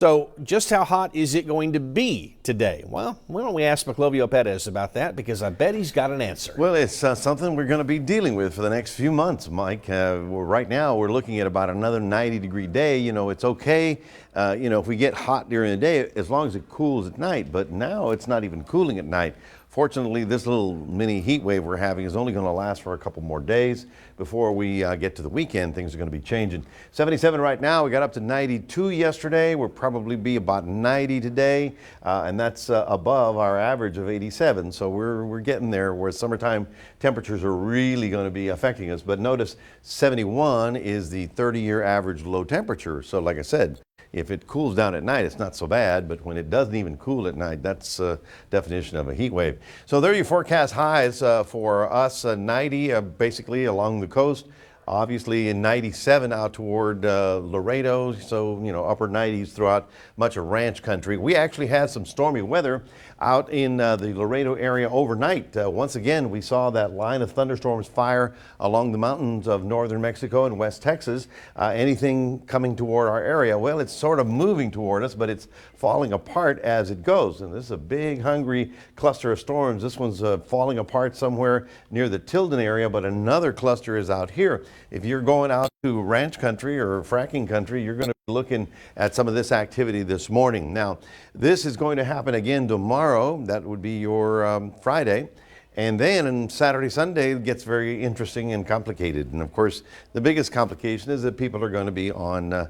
So just how hot is it going to be today? Well, why don't we ask Maclovio Perez about that, because I bet he's got an answer. Well, it's something we're going to be dealing with for the next few months, Mike. Right now, we're looking at about another 90-degree day. You know, it's okay, if we get hot during the day, as long as it cools at night. But now it's not even cooling at night. Fortunately, this little mini heat wave we're having is only going to last for a couple more days. Before we get to the weekend, things are going to be changing. 77 right now. We got up to 92 yesterday. We'll probably be about 90 today, and that's above our average of 87. So we're getting there where summertime temperatures are really going to be affecting us. But notice 71 is the 30-year average low temperature. So like I said, if it cools down at night, it's not so bad, but when it doesn't even cool at night, that's a definition of a heat wave. So there are your forecast highs for us, 90 basically along the coast. Obviously in 97 out toward Laredo, so upper 90s throughout much of ranch country. We actually had some stormy weather out in the Laredo area overnight. Once again, we saw that line of thunderstorms fire along the mountains of northern Mexico and West Texas. Anything coming toward our area, well, it's sort of moving toward us, but it's falling apart as it goes. And this is a big, hungry cluster of storms. This one's falling apart somewhere near the Tilden area, but another cluster is out here. If you're going out to ranch country or fracking country, you're going to be looking at some of this activity this morning. Now, this is going to happen again tomorrow. That would be your Friday. And then on Saturday, Sunday, it gets very interesting and complicated. And of course, the biggest complication is that people are going to be on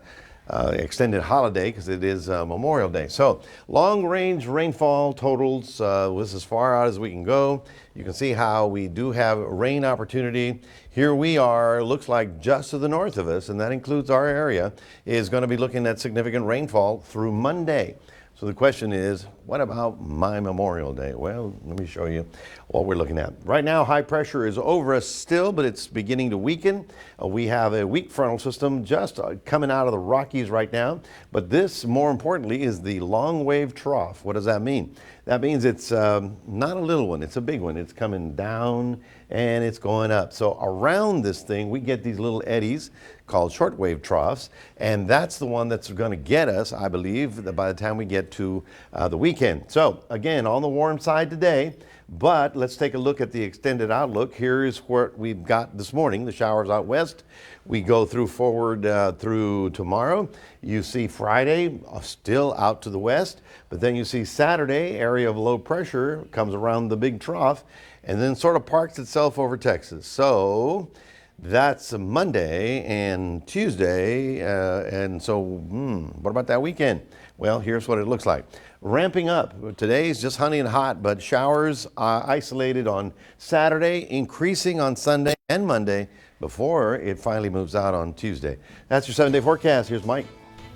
extended holiday because it is Memorial Day. So long range rainfall totals was as far out as we can go. You can see how we do have rain opportunity. Here we are, looks like just to the north of us, and that includes our area, is going to be looking at significant rainfall through Monday. So the question is, what about my Memorial Day? Well, let me show you what we're looking at. Right now, high pressure is over us still, but it's beginning to weaken. We have a weak frontal system just coming out of the Rockies right now. But this, more importantly, is the long wave trough. What does that mean? That means it's not a little one, it's a big one. It's coming down and it's going up. So around this thing, we get these little eddies called shortwave troughs, and that's the one that's going to get us, I believe, by the time we get to the weekend. So again, on the warm side today, but let's take a look at the extended outlook. Here's what we've got this morning, the showers out west. We go forward through tomorrow. You see Friday still out to the west, but then you see Saturday, area of low pressure comes around the big trough and then sort of parks itself over Texas. So that's Monday and Tuesday, and so what about that weekend? Well, here's what it looks like. Ramping up. Today's just honey and hot, but showers isolated on Saturday, increasing on Sunday and Monday before it finally moves out on Tuesday. That's your 7-day forecast. Here's Mike.